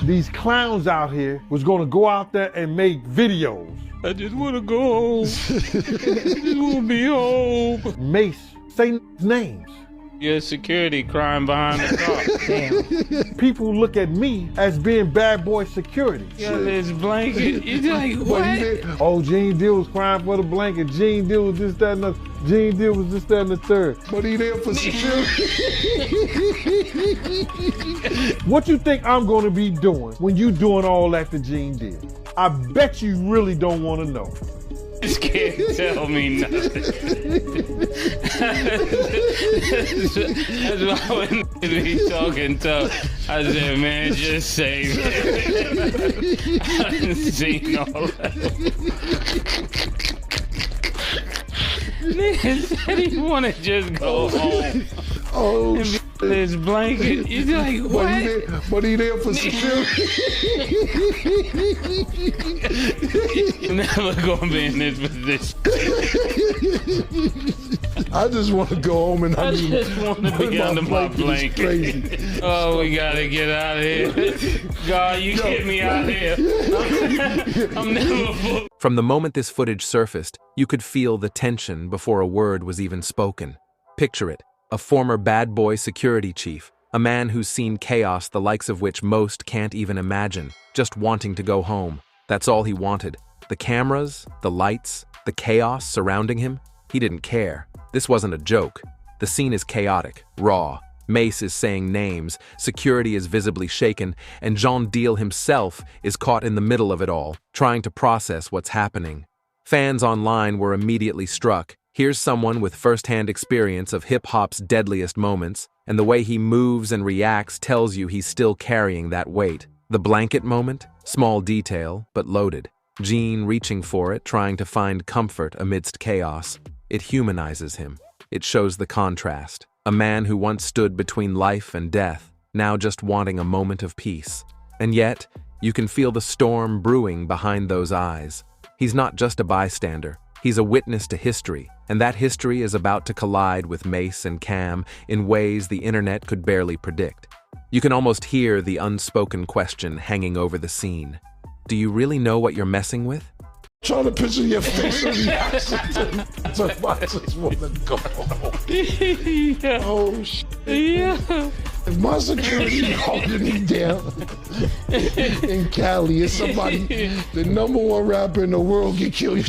These clowns out here was gonna go out there and make videos. I just wanna go home. I just wanna be home. Mace, say names. Yeah, security crime behind the car. Damn. People look at me as being bad boy security. Yeah, this blanket. You're like, what? Oh, Gene Deal was crying for the blanket. Gene Deal was this, that, and the Gene Deal was this, that, and the third. But he there for security. What you think I'm gonna be doing when you doing all that to Gene Deal? I bet you really don't want to know. Just can't tell me nothing. That's why when be talking tough, I said, man, just say it. I done seen all that. Nigga said he wanna just go home. Oh, and be this blanket. You're like, what? But he there for security. I'm never gonna be in this position. I just want to go home and I just want to be under my blanket. Crazy. Oh, we gotta get out of here. God, you get me out of here. I'm never full. From the moment this footage surfaced, you could feel the tension before a word was even spoken. Picture it, a former bad boy security chief, a man who's seen chaos the likes of which most can't even imagine, just wanting to go home. That's all he wanted. The cameras, the lights, the chaos surrounding him, he didn't care. This wasn't a joke. The scene is chaotic, raw. Mace is saying names, security is visibly shaken, and Jean Deal himself is caught in the middle of it all, trying to process what's happening. Fans online were immediately struck. Here's someone with first-hand experience of hip-hop's deadliest moments, and the way he moves and reacts tells you he's still carrying that weight. The blanket moment? Small detail, but loaded. Gene reaching for it, trying to find comfort amidst chaos. It humanizes him. It shows the contrast. A man who once stood between life and death, now just wanting a moment of peace. And yet, you can feel the storm brewing behind those eyes. He's not just a bystander. He's a witness to history, and that history is about to collide with Mace and Cam in ways the internet could barely predict. You can almost hear the unspoken question hanging over the scene. Do you really know what you're messing with? Trying to picture your facial reaction to I just want to go home. Yeah. Oh, shit. Yeah. If my security holding me down in Cali, is somebody, the #1 rapper in the world, get killed, you're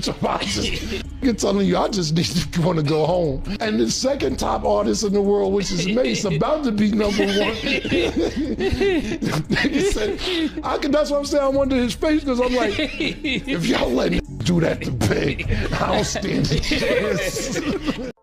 telling you, I just need to want to go home. And the second top artist in the world, which is Mace, about to be #1. That's what I'm saying. I wonder his face, because I'm like, if y'all let me do that to Big, I don't stand a chance.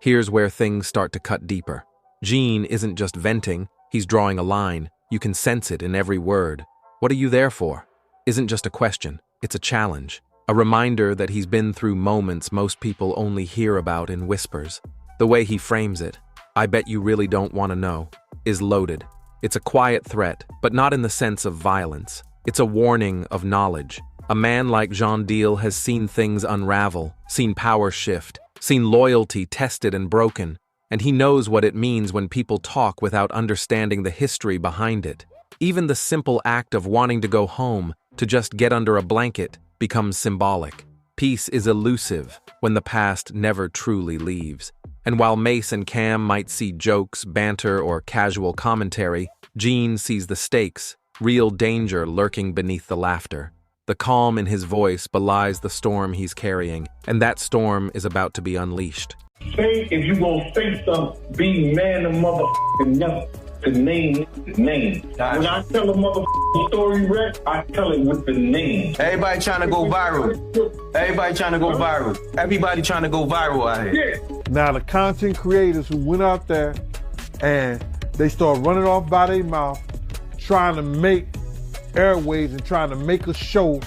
Here's where things start to cut deeper. Gene isn't just venting, he's drawing a line. You can sense it in every word. What are you there for? Isn't just a question, it's a challenge. A reminder that he's been through moments most people only hear about in whispers. The way he frames it, I bet you really don't want to know, is loaded. It's a quiet threat, but not in the sense of violence. It's a warning of knowledge. A man like Jean Deal has seen things unravel, seen power shift, seen loyalty tested and broken, and he knows what it means when people talk without understanding the history behind it. Even the simple act of wanting to go home, to just get under a blanket, becomes symbolic. Peace is elusive when the past never truly leaves. And while Mace and Cam might see jokes, banter, or casual commentary, Gene sees the stakes, real danger lurking beneath the laughter. The calm in his voice belies the storm he's carrying, and that storm is about to be unleashed. Say, if you gonna say something, be man and motherfucking never to name name. When I tell a motherfucking story, Rex, I tell it with the name. Everybody trying to go viral. Everybody trying to go viral. Everybody trying to go viral out here. Yeah. Now the content creators who went out there and they start running off by their mouth, trying to make airwaves and trying to make a show.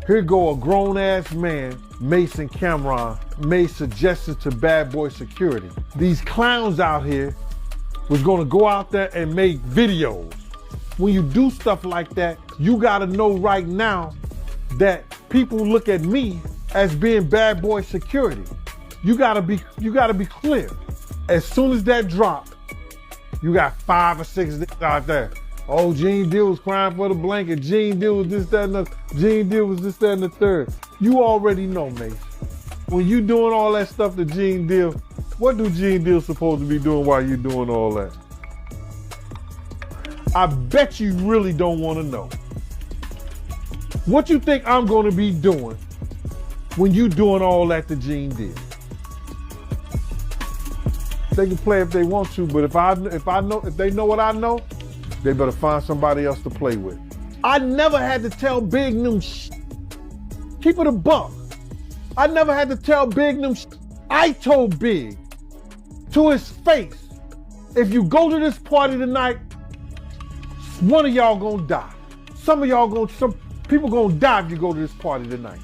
Here go a grown-ass man, Mace and Cameron, made suggestions to bad boy security. These clowns out here was gonna go out there and make videos. When you do stuff like that, you gotta know right now that people look at me as being bad boy security. You gotta be clear. As soon as that dropped, you got 5 or 6 out there. Oh, Gene Deal was crying for the blanket. Gene Deal was this, that, and the Gene Deal was this, that, and the third. You already know, Mace. When you doing all that stuff to Gene Deal, what do Gene Deal supposed to be doing while you doing all that? I bet you really don't want to know. What you think I'm going to be doing when you doing all that to Gene Deal? They can play if they want to, but if they know what I know, they better find somebody else to play with. I never had to tell Big Nim keep it a buck. I never had to tell Big Nim I told Big to his face, if you go to this party tonight, one of y'all gonna die. Some people gonna die if you go to this party tonight.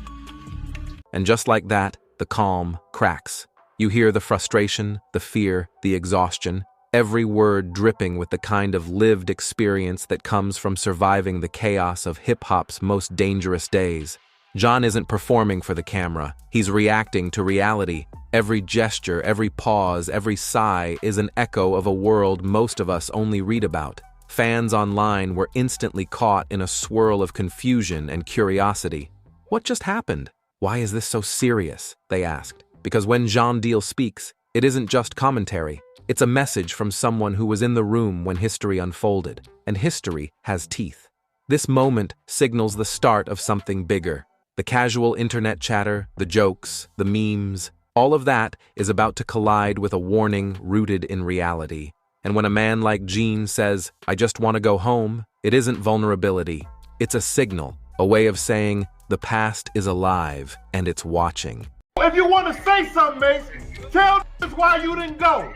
And just like that, the calm cracks. You hear the frustration, the fear, the exhaustion, every word dripping with the kind of lived experience that comes from surviving the chaos of hip-hop's most dangerous days. John isn't performing for the camera. He's reacting to reality. Every gesture, every pause, every sigh is an echo of a world most of us only read about. Fans online were instantly caught in a swirl of confusion and curiosity. What just happened? Why is this so serious? They asked. Because when Jean Deal speaks, it isn't just commentary. It's a message from someone who was in the room when history unfolded, and history has teeth. This moment signals the start of something bigger. The casual internet chatter, the jokes, the memes, all of that is about to collide with a warning rooted in reality. And when a man like Gene says, "I just want to go home," it isn't vulnerability. It's a signal, a way of saying the past is alive and it's watching. If you want to say something, Mace, tell us why you didn't go.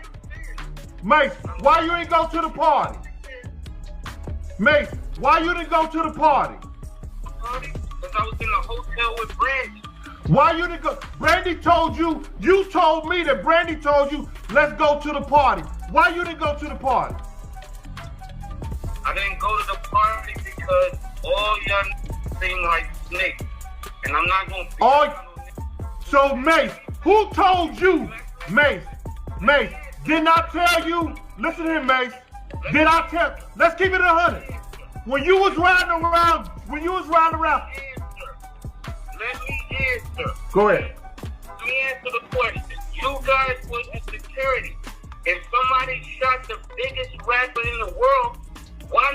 Mace, why you didn't go to the party? Mace, why you didn't go to the party? Because I was in the hotel with Brandy. Why you didn't go? Brandy told you, you told me that Brandy told you, let's go to the party. Why you didn't go to the party? I didn't go to the party because all y'all seem like snakes. And I'm not going to So Mace, who told you? Mace, didn't I tell you? Listen to him, Mace. Did I tell? Let's keep it 100. When you was riding around. Let me answer. Go ahead. Let me answer the question. You guys was in security. If somebody shot the biggest rapper in the world, why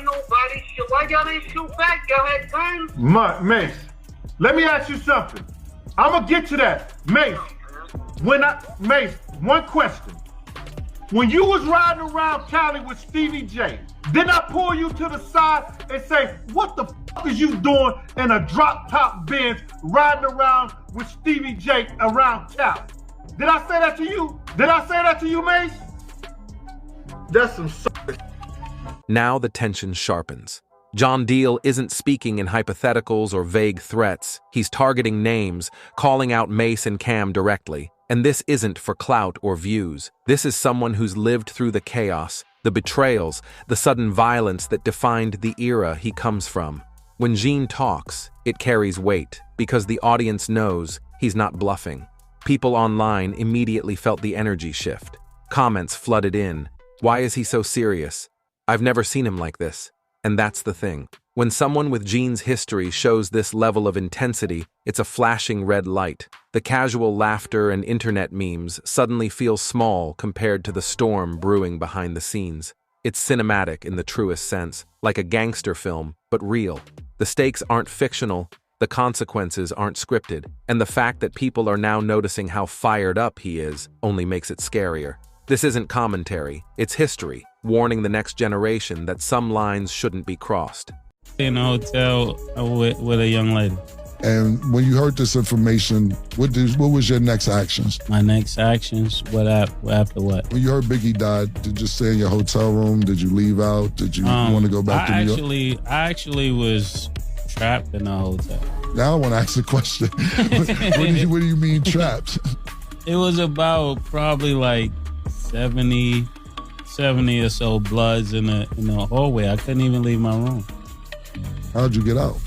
y'all didn't shoot back? Y'all had time? Mace, let me ask you something. I'm gonna get to that. Mace, one question. When you was riding around Cali with Stevie J, didn't I pull you to the side and say, what the fuck is you doing in a drop top Benz riding around with Stevie J around Cali? Did I say that to you? Did I say that to you, Mace? That's some sorry. Now the tension sharpens. John Deal isn't speaking in hypotheticals or vague threats. He's targeting names, calling out Mace and Cam directly. And this isn't for clout or views. This is someone who's lived through the chaos, the betrayals, the sudden violence that defined the era he comes from. When Gene talks, it carries weight because the audience knows he's not bluffing. People online immediately felt the energy shift. Comments flooded in. Why is he so serious? I've never seen him like this. And that's the thing. When someone with Gene's history shows this level of intensity, it's a flashing red light. The casual laughter and internet memes suddenly feel small compared to the storm brewing behind the scenes. It's cinematic in the truest sense, like a gangster film, but real. The stakes aren't fictional, the consequences aren't scripted, and the fact that people are now noticing how fired up he is only makes it scarier. This isn't commentary, it's history, warning the next generation that some lines shouldn't be crossed. In a hotel with a young lady. And when you heard this information, what was your next actions? My next actions? After what? When you heard Biggie died, did you stay in your hotel room? Did you leave out? Did you want to go back to New York? I actually was trapped in a hotel. Now I want to ask the question. What do you mean trapped? It was about probably like 70 or so bloods in the hallway. I couldn't even leave my room. How'd you get out?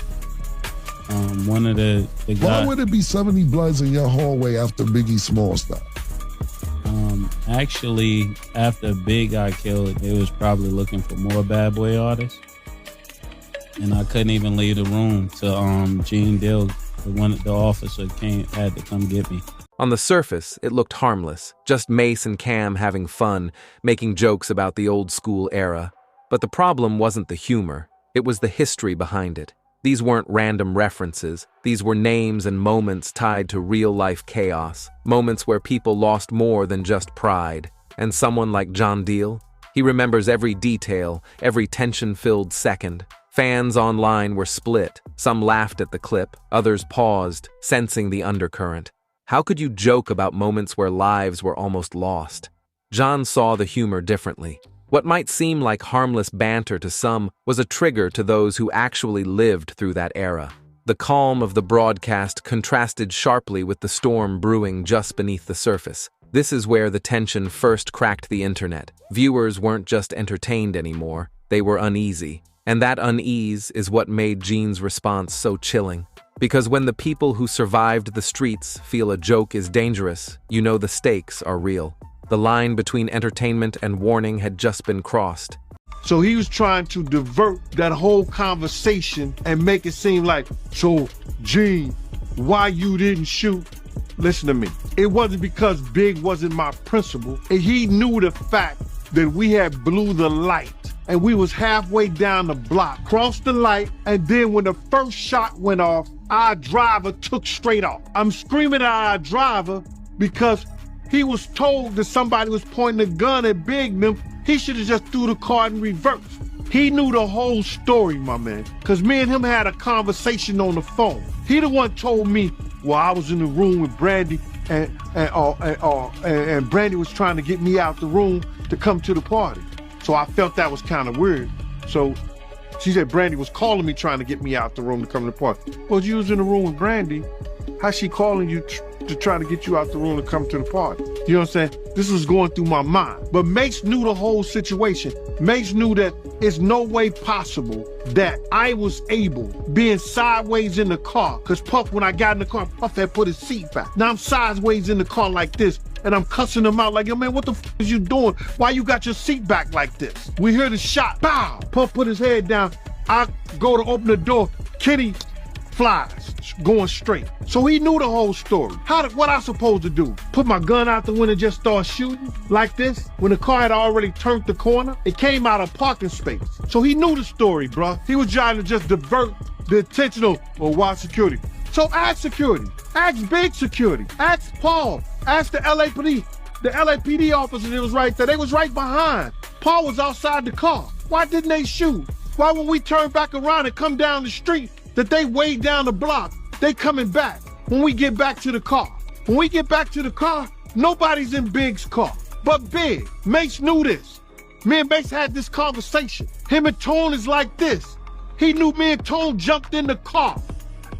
One of the guys. Why would it be 70 bloods in your hallway after Biggie Smalls died? Actually, after Big got killed, they was probably looking for more bad boy artists. and I couldn't even leave the room till Gene Dill, the officer, had to come get me. On the surface, it looked harmless, just Mace and Cam having fun, making jokes about the old school era. But the problem wasn't the humor, it was the history behind it. These weren't random references, these were names and moments tied to real-life chaos, moments where people lost more than just pride. And someone like John Deal, he remembers every detail, every tension-filled second. Fans online were split, some laughed at the clip, others paused, sensing the undercurrent. How could you joke about moments where lives were almost lost? John saw the humor differently. What might seem like harmless banter to some was a trigger to those who actually lived through that era. The calm of the broadcast contrasted sharply with the storm brewing just beneath the surface. This is where the tension first cracked the internet. Viewers weren't just entertained anymore, they were uneasy. And that unease is what made Gene's response so chilling. Because when the people who survived the streets feel a joke is dangerous, you know the stakes are real. The line between entertainment and warning had just been crossed. So he was trying to divert that whole conversation and make it seem like, so Gene, why you didn't shoot? Listen to me. It wasn't because Big wasn't my principal. And he knew the fact that we had blew the light. And we was halfway down the block, crossed the light, and then when the first shot went off, our driver took straight off. I'm screaming at our driver because he was told that somebody was pointing a gun at Big and them. He should have just threw the car in reverse. He knew the whole story, my man, because me and him had a conversation on the phone. He the one told me, well, I was in the room with Brandy and Brandy was trying to get me out the room to come to the party. So I felt that was kind of weird. So she said Brandy was calling me trying to get me out the room to come to the party. Well, you was in the room with Brandy. How's she calling you to try to get you out the room to come to the party? You know what I'm saying? This was going through my mind. But Mace knew the whole situation. Mace knew that it's no way possible that I was able, being sideways in the car, because Puff, when I got in the car, Puff had put his seat back. Now I'm sideways in the car like this, and I'm cussing him out like, yo, man, what the f is you doing? Why you got your seat back like this? We hear the shot, bow. Puff put his head down. I go to open the door. Kenny flies, going straight. So he knew the whole story. What I supposed to do? Put my gun out the window and just start shooting like this? When the car had already turned the corner, it came out of parking space. So he knew the story, bruh. He was trying to just divert the attention of, well, why security? So ask security, ask Big security, ask Paul, ask the LAPD. The LAPD officer that was right there, they was right behind. Paul was outside the car. Why didn't they shoot? Why when we turn back around and come down the street, that they way down the block, they coming back when we get back to the car. When we get back to the car, nobody's in Big's car. But Big, Mace knew this. Me and Mace had this conversation. Him and Tone is like this. He knew me and Tone jumped in the car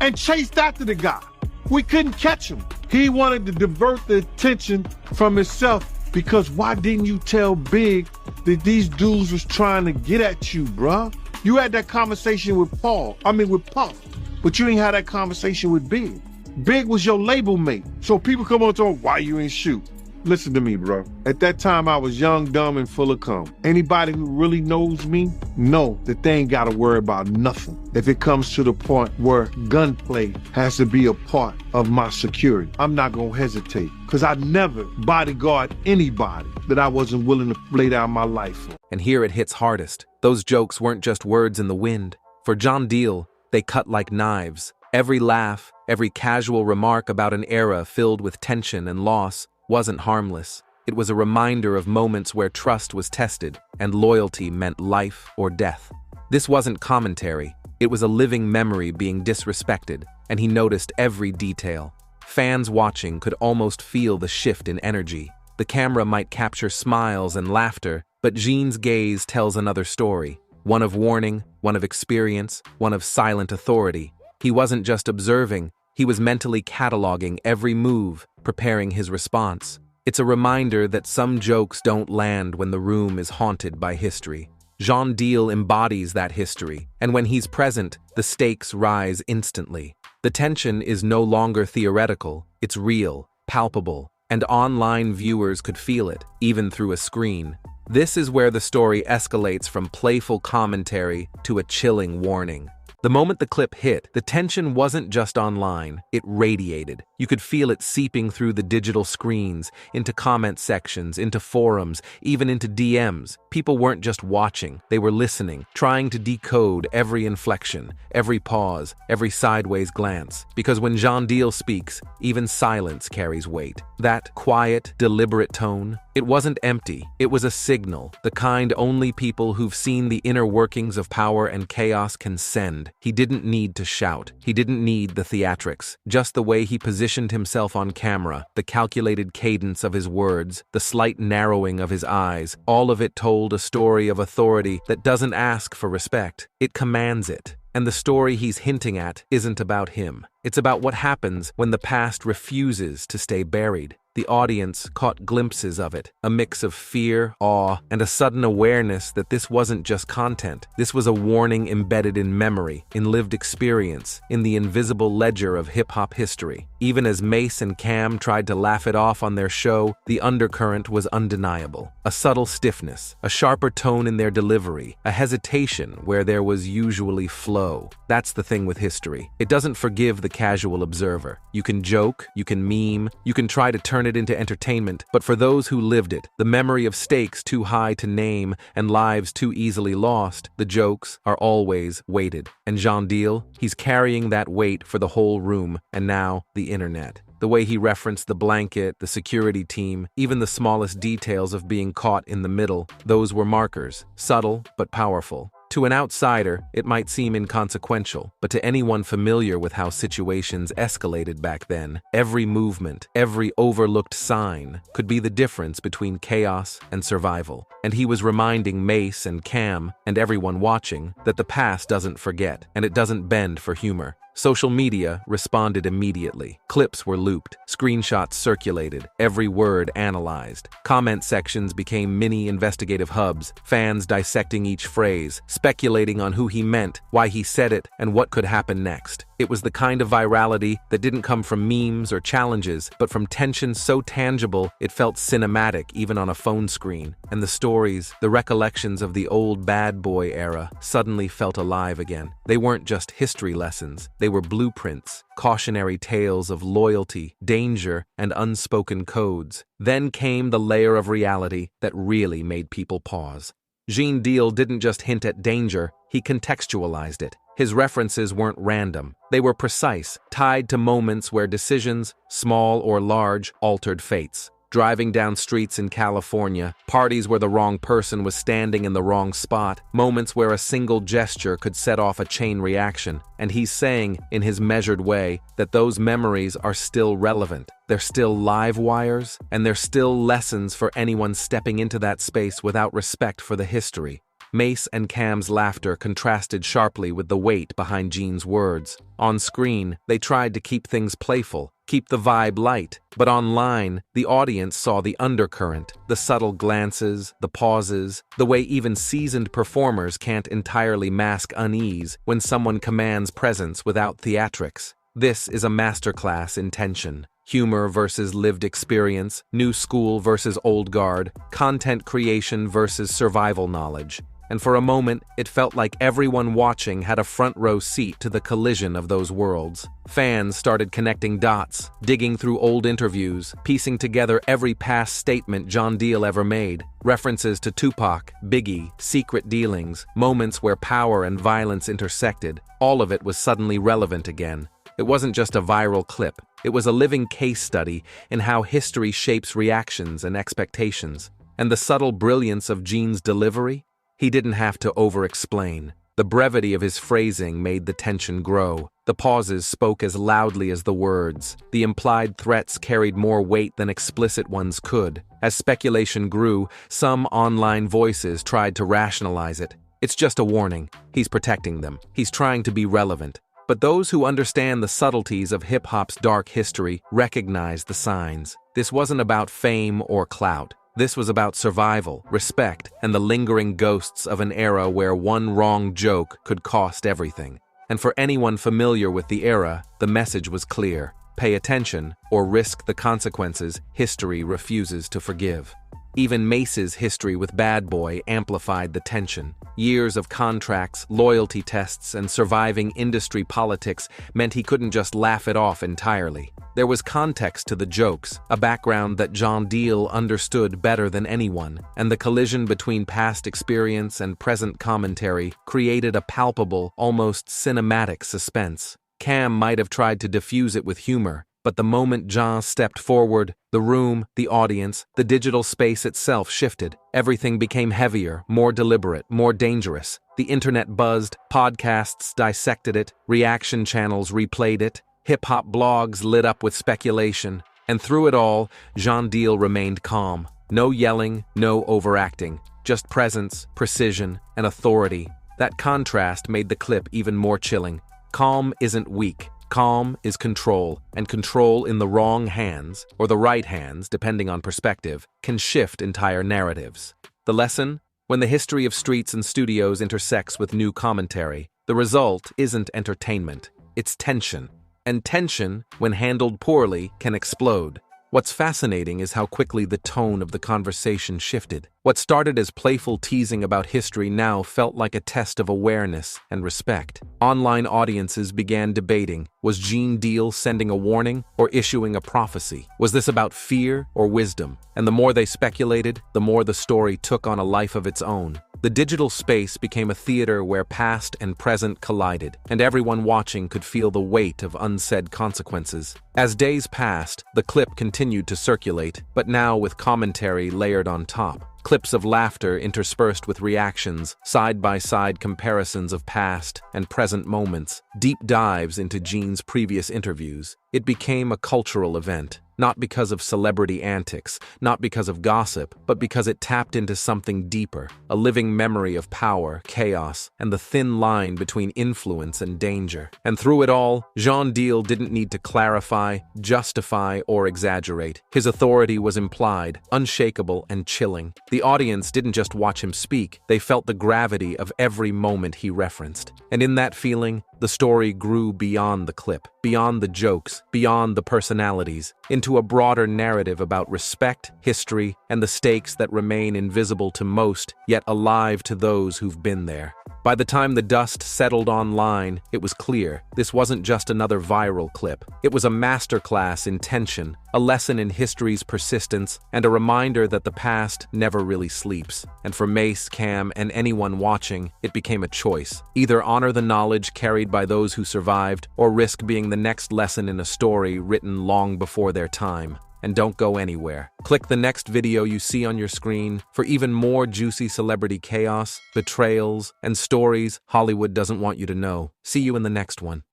and chased after the guy. We couldn't catch him. He wanted to divert the attention from himself because why didn't you tell Big that these dudes was trying to get at you, bruh? You had that conversation with with Puff, but you ain't had that conversation with Big. Big was your label mate. So people come on and talk, why you ain't shoot? Listen to me, bro. At that time, I was young, dumb, and full of cum. Anybody who really knows me know that they ain't gotta worry about nothing. If it comes to the point where gunplay has to be a part of my security, I'm not gonna hesitate. Cause I never bodyguard anybody that I wasn't willing to lay down my life for. And here it hits hardest. Those jokes weren't just words in the wind. For John Deal, they cut like knives. Every laugh, every casual remark about an era filled with tension and loss wasn't harmless. It was a reminder of moments where trust was tested and loyalty meant life or death. This wasn't commentary. It was a living memory being disrespected, and he noticed every detail. Fans watching could almost feel the shift in energy. The camera might capture smiles and laughter, but Gene's gaze tells another story. One of warning, one of experience, one of silent authority. He wasn't just observing, he was mentally cataloging every move, preparing his response. It's a reminder that some jokes don't land when the room is haunted by history. John Deal embodies that history, and when he's present, the stakes rise instantly. The tension is no longer theoretical, it's real, palpable, and online viewers could feel it, even through a screen. This is where the story escalates from playful commentary to a chilling warning. The moment the clip hit, the tension wasn't just online, it radiated. You could feel it seeping through the digital screens, into comment sections, into forums, even into DMs. People weren't just watching, they were listening, trying to decode every inflection, every pause, every sideways glance. Because when Jean Deal speaks, even silence carries weight. That quiet, deliberate tone, it wasn't empty, it was a signal, the kind only people who've seen the inner workings of power and chaos can send. He didn't need to shout, he didn't need the theatrics, just the way he positioned himself on camera, the calculated cadence of his words, the slight narrowing of his eyes, all of it told a story of authority that doesn't ask for respect, it commands it. And the story he's hinting at isn't about him. It's about what happens when the past refuses to stay buried. The audience caught glimpses of it, a mix of fear, awe, and a sudden awareness that this wasn't just content. This was a warning embedded in memory, in lived experience, in the invisible ledger of hip-hop history. Even as Mace and Cam tried to laugh it off on their show, the undercurrent was undeniable. A subtle stiffness, a sharper tone in their delivery, a hesitation where there was usually flow. That's the thing with history. It doesn't forgive the casual observer. You can joke, you can meme, you can try to turn it into entertainment, but for those who lived it, the memory of stakes too high to name and lives too easily lost, the jokes are always weighted. And Jean Deal, he's carrying that weight for the whole room, and now the internet. The way he referenced the blanket, the security team, even the smallest details of being caught in the middle, those were markers, subtle but powerful. To an outsider, it might seem inconsequential, but to anyone familiar with how situations escalated back then, every movement, every overlooked sign could be the difference between chaos and survival. And he was reminding Mace and Cam and everyone watching that the past doesn't forget, and it doesn't bend for humor. Social media responded immediately. Clips were looped, screenshots circulated, every word analyzed. Comment sections became mini investigative hubs, fans dissecting each phrase, speculating on who he meant, why he said it, and what could happen next. It was the kind of virality that didn't come from memes or challenges, but from tension so tangible it felt cinematic even on a phone screen. And the stories, the recollections of the old bad boy era, suddenly felt alive again. They weren't just history lessons, they were blueprints, cautionary tales of loyalty, danger, and unspoken codes. Then came the layer of reality that really made people pause. Jean Deal didn't just hint at danger, he contextualized it. His references weren't random. They were precise, tied to moments where decisions, small or large, altered fates. Driving down streets in California, parties where the wrong person was standing in the wrong spot, moments where a single gesture could set off a chain reaction. And he's saying, in his measured way, that those memories are still relevant. They're still live wires, and they're still lessons for anyone stepping into that space without respect for the history. Mace and Cam's laughter contrasted sharply with the weight behind Jean's words. On screen, they tried to keep things playful, keep the vibe light, but online, the audience saw the undercurrent, the subtle glances, the pauses, the way even seasoned performers can't entirely mask unease when someone commands presence without theatrics. This is a masterclass in tension. Humor versus lived experience, new school versus old guard, content creation versus survival knowledge. And for a moment, it felt like everyone watching had a front row seat to the collision of those worlds. Fans started connecting dots, digging through old interviews, piecing together every past statement Jean Deal ever made. References to Tupac, Biggie, secret dealings, moments where power and violence intersected. All of it was suddenly relevant again. It wasn't just a viral clip. It was a living case study in how history shapes reactions and expectations. And the subtle brilliance of Jean's delivery? He didn't have to over-explain. The brevity of his phrasing made the tension grow. The pauses spoke as loudly as the words. The implied threats carried more weight than explicit ones could. As speculation grew, some online voices tried to rationalize it. It's just a warning. He's protecting them. He's trying to be relevant. But those who understand the subtleties of hip-hop's dark history recognize the signs. This wasn't about fame or clout. This was about survival, respect, and the lingering ghosts of an era where one wrong joke could cost everything. And for anyone familiar with the era, the message was clear. pay attention or risk the consequences history refuses to forgive. Even Mace's history with Bad Boy amplified the tension. Years of contracts, loyalty tests, and surviving industry politics meant he couldn't just laugh it off entirely. There was context to the jokes, a background that John Deal understood better than anyone, and the collision between past experience and present commentary created a palpable, almost cinematic suspense. Cam might have tried to diffuse it with humor, but the moment John stepped forward, the room, the audience, the digital space itself shifted. Everything became heavier, more deliberate, more dangerous. The internet buzzed, podcasts dissected it, reaction channels replayed it, hip-hop blogs lit up with speculation. And through it all, Jean Deal remained calm. No yelling, no overacting, just presence, precision, and authority. That contrast made the clip even more chilling. Calm isn't weak. Calm is control, and control in the wrong hands, or the right hands, depending on perspective, can shift entire narratives. The lesson? When the history of streets and studios intersects with new commentary, the result isn't entertainment, it's tension. And tension, when handled poorly, can explode. What's fascinating is how quickly the tone of the conversation shifted. What started as playful teasing about history now felt like a test of awareness and respect. Online audiences began debating, was Gene Deal sending a warning or issuing a prophecy? Was this about fear or wisdom? And the more they speculated, the more the story took on a life of its own. The digital space became a theater where past and present collided, and everyone watching could feel the weight of unsaid consequences. As days passed, the clip continued to circulate, but now with commentary layered on top. Clips of laughter interspersed with reactions, side-by-side comparisons of past and present moments, deep dives into Gene's previous interviews. It became a cultural event, not because of celebrity antics, not because of gossip, but because it tapped into something deeper, a living memory of power, chaos, and the thin line between influence and danger. And through it all, Jean Deal didn't need to clarify, justify, or exaggerate. His authority was implied, unshakable, and chilling. The audience didn't just watch him speak, they felt the gravity of every moment he referenced. And in that feeling, the story grew beyond the clip, beyond the jokes, beyond the personalities, into a broader narrative about respect, history, and the stakes that remain invisible to most, yet alive to those who've been there. By the time the dust settled online, it was clear this wasn't just another viral clip. It was a masterclass in tension, a lesson in history's persistence, and a reminder that the past never really sleeps. And for Mace, Cam, and anyone watching, it became a choice. Either honor the knowledge carried by those who survived, or risk being the next lesson in a story written long before their time. And don't go anywhere. Click the next video you see on your screen for even more juicy celebrity chaos, betrayals, and stories Hollywood doesn't want you to know. See you in the next one.